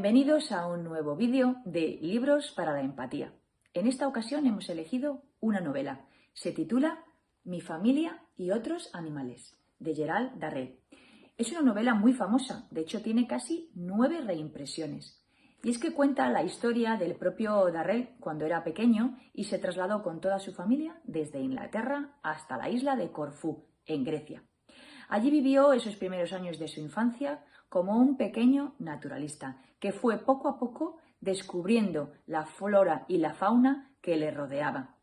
Bienvenidos a un nuevo vídeo de Libros para la Empatía. En esta ocasión hemos elegido una novela. Se titula Mi familia y otros animales, de Gerald Darrell. Es una novela muy famosa, de hecho tiene casi 9 reimpresiones. Y es que cuenta la historia del propio Darrell cuando era pequeño y se trasladó con toda su familia desde Inglaterra hasta la isla de Corfú, en Grecia. Allí vivió esos primeros años de su infancia como un pequeño naturalista, que fue poco a poco descubriendo la flora y la fauna que le rodeaba.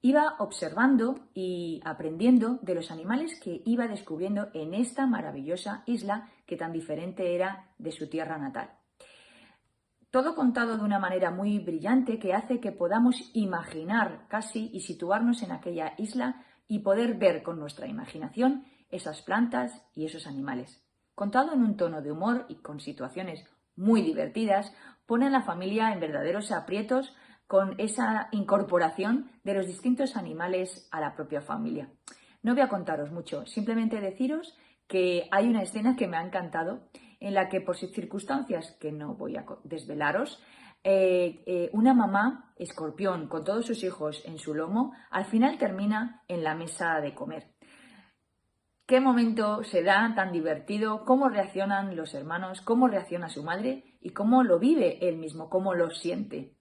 Iba observando y aprendiendo de los animales que iba descubriendo en esta maravillosa isla que tan diferente era de su tierra natal. Todo contado de una manera muy brillante que hace que podamos imaginar casi y situarnos en aquella isla y poder ver con nuestra imaginación esas plantas y esos animales. Contado en un tono de humor y con situaciones muy divertidas, pone a la familia en verdaderos aprietos con esa incorporación de los distintos animales a la propia familia. No voy a contaros mucho, simplemente deciros que hay una escena que me ha encantado en la que, por circunstancias que no voy a desvelaros, una mamá escorpión con todos sus hijos en su lomo al final termina en la mesa de comer. ¿Qué momento se da tan divertido? ¿Cómo reaccionan los hermanos? ¿Cómo reacciona su madre? ¿Y cómo lo vive él mismo? ¿Cómo lo siente?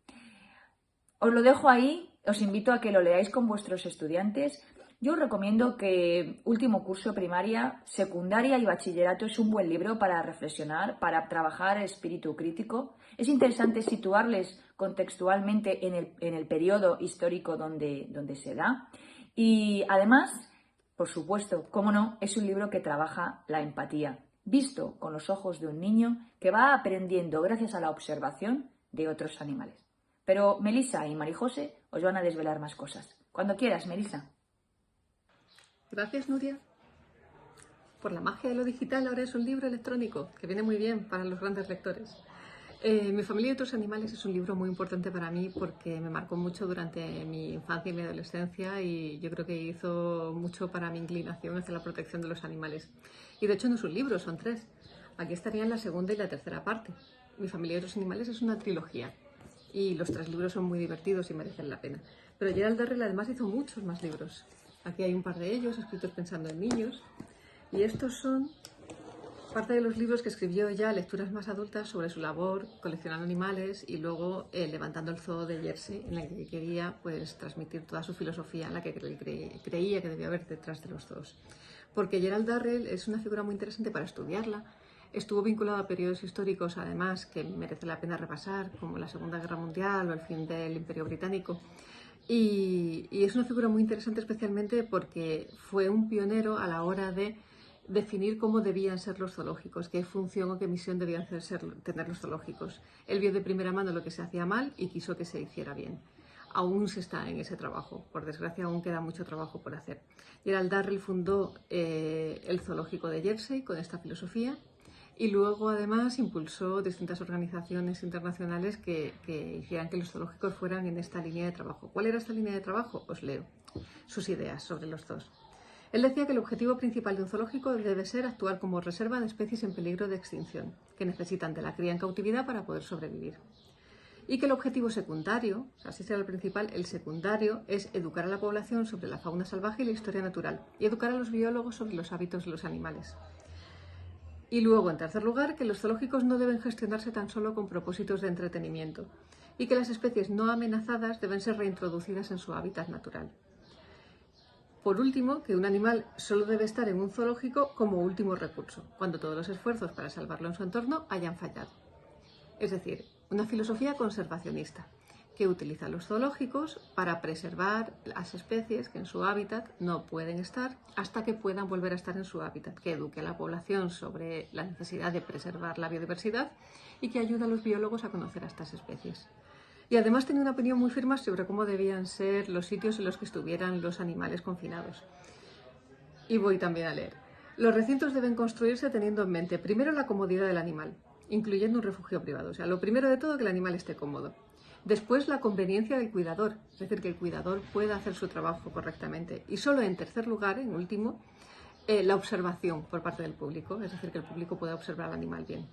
Os lo dejo ahí, os invito a que lo leáis con vuestros estudiantes. Yo os recomiendo que último curso, primaria, secundaria y bachillerato es un buen libro para reflexionar, para trabajar el espíritu crítico. Es interesante situarles contextualmente en el periodo histórico donde se da. Y además, por supuesto, cómo no, es un libro que trabaja la empatía, visto con los ojos de un niño que va aprendiendo gracias a la observación de otros animales. Pero Melissa y Marijose os van a desvelar más cosas. Cuando quieras, Melissa. Gracias, Nuria. Por la magia de lo digital, ahora es un libro electrónico, que viene muy bien para los grandes lectores. Mi familia y otros animales es un libro muy importante para mí porque me marcó mucho durante mi infancia y mi adolescencia y yo creo que hizo mucho para mi inclinación hacia la protección de los animales. Y de hecho no es un libro, son 3. Aquí estarían la segunda y la tercera parte. Mi familia y otros animales es una trilogía y los 3 libros son muy divertidos y merecen la pena. Pero Gerald Darrell además hizo muchos más libros. Aquí hay un par de ellos, escritos pensando en niños. Y estos son parte de los libros que escribió ya, lecturas más adultas, sobre su labor coleccionando animales y luego levantando el zoo de Jersey, en la que quería transmitir toda su filosofía, en la que creía que debía haber detrás de los zoos. Porque Gerald Darrell es una figura muy interesante para estudiarla. Estuvo vinculado a periodos históricos, además, que merece la pena repasar, como la Segunda Guerra Mundial o el fin del Imperio Británico. Y es una figura muy interesante especialmente porque fue un pionero a la hora de definir cómo debían ser los zoológicos, qué función o qué misión debían tener los zoológicos. Él vio de primera mano lo que se hacía mal y quiso que se hiciera bien. Aún se está en ese trabajo, por desgracia aún queda mucho trabajo por hacer. Gerald Darrell fundó el zoológico de Jersey con esta filosofía y luego además impulsó distintas organizaciones internacionales que hicieran que los zoológicos fueran en esta línea de trabajo. ¿Cuál era esta línea de trabajo? Os leo sus ideas sobre los zoos. Él decía que el objetivo principal de un zoológico debe ser actuar como reserva de especies en peligro de extinción, que necesitan de la cría en cautividad para poder sobrevivir. Y que el objetivo secundario, así será el principal, el secundario es educar a la población sobre la fauna salvaje y la historia natural, y educar a los biólogos sobre los hábitos de los animales. Y luego, en tercer lugar, que los zoológicos no deben gestionarse tan solo con propósitos de entretenimiento, y que las especies no amenazadas deben ser reintroducidas en su hábitat natural. Por último, que un animal solo debe estar en un zoológico como último recurso, cuando todos los esfuerzos para salvarlo en su entorno hayan fallado. Es decir, una filosofía conservacionista, que utiliza los zoológicos para preservar las especies que en su hábitat no pueden estar hasta que puedan volver a estar en su hábitat, que eduque a la población sobre la necesidad de preservar la biodiversidad y que ayude a los biólogos a conocer a estas especies. Y además tenía una opinión muy firme sobre cómo debían ser los sitios en los que estuvieran los animales confinados. Y voy también a leer. Los recintos deben construirse teniendo en mente primero la comodidad del animal, incluyendo un refugio privado. O sea, lo primero de todo, que el animal esté cómodo. Después, la conveniencia del cuidador, es decir, que el cuidador pueda hacer su trabajo correctamente. Y solo en tercer lugar, en último, la observación por parte del público, es decir, que el público pueda observar al animal bien.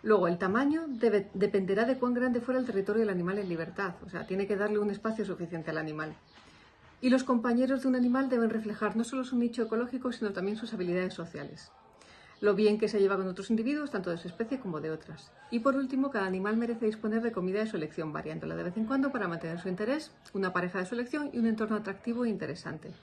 Luego, el tamaño dependerá de cuán grande fuera el territorio del animal en libertad, o sea, tiene que darle un espacio suficiente al animal. Y los compañeros de un animal deben reflejar no solo su nicho ecológico, sino también sus habilidades sociales. Lo bien que se lleva con otros individuos, tanto de su especie como de otras. Y por último, cada animal merece disponer de comida de su elección, variándola de vez en cuando para mantener su interés, una pareja de su elección y un entorno atractivo e interesante.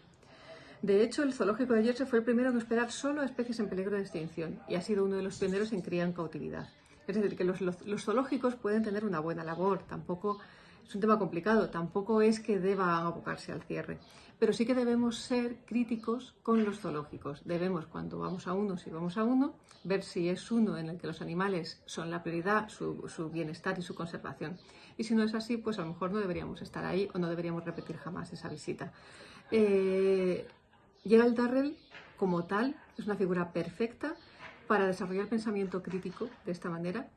De hecho, el zoológico de Jersey fue el primero en hospedar solo a especies en peligro de extinción y ha sido uno de los pioneros en cría en cautividad. Es decir, que los zoológicos pueden tener una buena labor, tampoco es un tema complicado, tampoco es que deban abocarse al cierre, pero sí que debemos ser críticos con los zoológicos. Debemos, cuando vamos a uno, si vamos a uno, ver si es uno en el que los animales son la prioridad, su bienestar y su conservación. Y si no es así, pues a lo mejor no deberíamos estar ahí o no deberíamos repetir jamás esa visita. Gerald Darrell, como tal, es una figura perfecta para desarrollar pensamiento crítico de esta manera,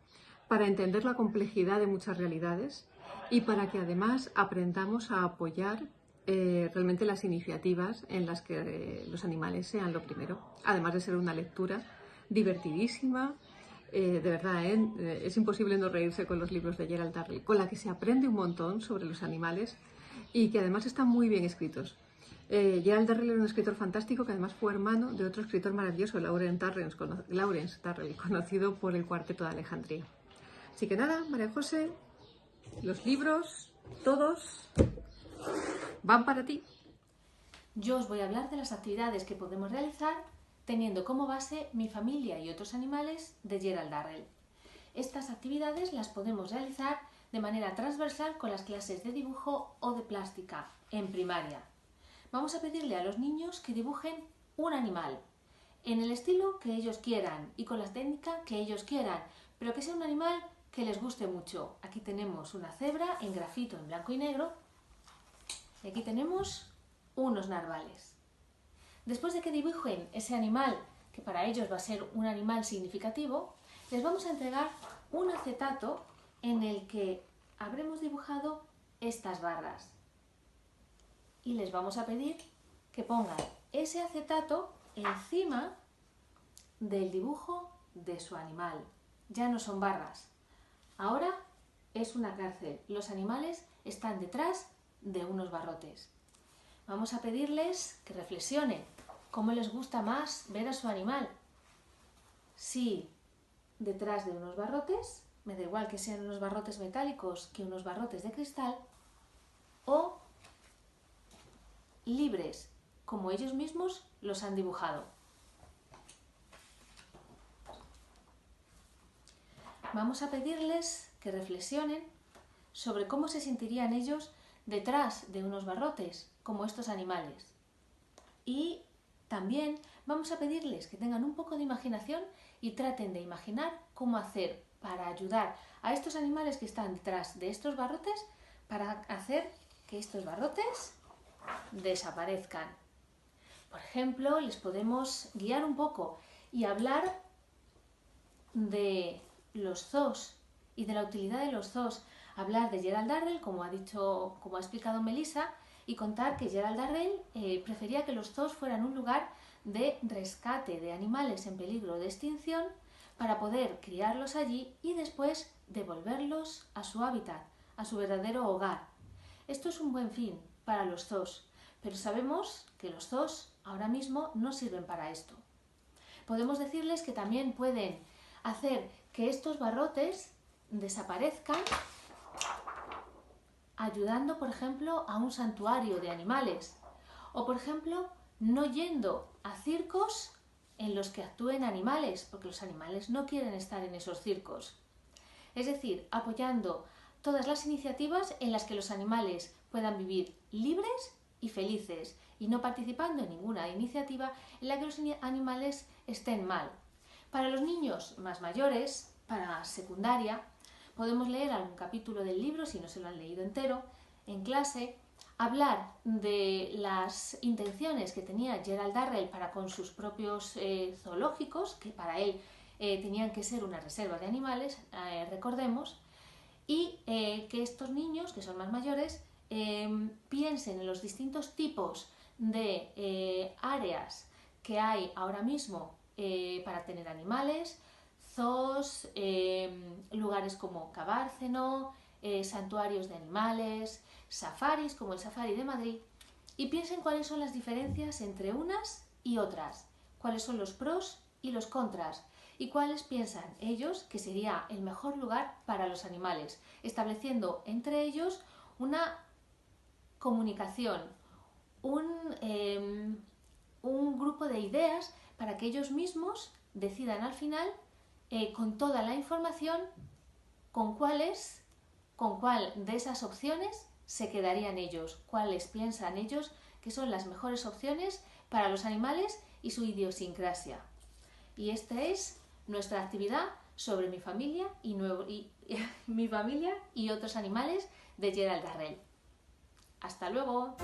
para entender la complejidad de muchas realidades y para que además aprendamos a apoyar realmente las iniciativas en las que los animales sean lo primero, además de ser una lectura divertidísima. De verdad, es imposible no reírse con los libros de Gerald Darrell, con la que se aprende un montón sobre los animales y que además están muy bien escritos. Gerald Darrell era un escritor fantástico que además fue hermano de otro escritor maravilloso, Lawrence Darrell, conocido por el Cuarteto de Alejandría. Así que nada, María José, los libros, todos, van para ti. Yo os voy a hablar de las actividades que podemos realizar teniendo como base Mi familia y otros animales de Gerald Darrell. Estas actividades las podemos realizar de manera transversal con las clases de dibujo o de plástica en primaria. Vamos a pedirle a los niños que dibujen un animal en el estilo que ellos quieran y con la técnica que ellos quieran, pero que sea un animal que les guste mucho. Aquí tenemos una cebra en grafito en blanco y negro y aquí tenemos unos narvales. Después de que dibujen ese animal, que para ellos va a ser un animal significativo, les vamos a entregar un acetato en el que habremos dibujado estas barras. Y les vamos a pedir que pongan ese acetato encima del dibujo de su animal. Ya no son barras. Ahora es una cárcel. Los animales están detrás de unos barrotes. Vamos a pedirles que reflexionen cómo les gusta más ver a su animal. Si detrás de unos barrotes, me da igual que sean unos barrotes metálicos que unos barrotes de cristal, o libres, como ellos mismos los han dibujado. Vamos a pedirles que reflexionen sobre cómo se sentirían ellos detrás de unos barrotes, como estos animales. Y también vamos a pedirles que tengan un poco de imaginación y traten de imaginar cómo hacer para ayudar a estos animales que están detrás de estos barrotes para hacer que estos barrotes desaparezcan. Por ejemplo, les podemos guiar un poco y hablar de los zoos y de la utilidad de los zoos. Hablar de Gerald Darrell, como ha explicado Melissa, y contar que Gerald Darrell prefería que los zoos fueran un lugar de rescate de animales en peligro de extinción para poder criarlos allí y después devolverlos a su hábitat, a su verdadero hogar. Esto es un buen fin para los zoos, pero sabemos que los zoos ahora mismo no sirven para esto. Podemos decirles que también pueden hacer que estos barrotes desaparezcan ayudando, por ejemplo, a un santuario de animales o, por ejemplo, no yendo a circos en los que actúen animales, porque los animales no quieren estar en esos circos. Es decir, apoyando todas las iniciativas en las que los animales puedan vivir libres y felices y no participando en ninguna iniciativa en la que los animales estén mal. Para los niños más mayores, para secundaria, podemos leer algún capítulo del libro, si no se lo han leído entero, en clase, hablar de las intenciones que tenía Gerald Darrell para con sus propios zoológicos, que para él tenían que ser una reserva de animales, recordemos, y que estos niños, que son más mayores, piensen en los distintos tipos de áreas que hay ahora mismo para tener animales, zoos, lugares como Cabárceno, santuarios de animales, safaris como el Safari de Madrid, y piensen cuáles son las diferencias entre unas y otras, cuáles son los pros y los contras, y cuáles piensan ellos que sería el mejor lugar para los animales, estableciendo entre ellos una comunicación, un grupo de ideas para que ellos mismos decidan al final, con toda la información, con cuál de esas opciones se quedarían ellos, cuáles piensan ellos que son las mejores opciones para los animales y su idiosincrasia. Y esta es nuestra actividad sobre mi familia mi familia y otros animales de Gerald Darrell. ¡Hasta luego!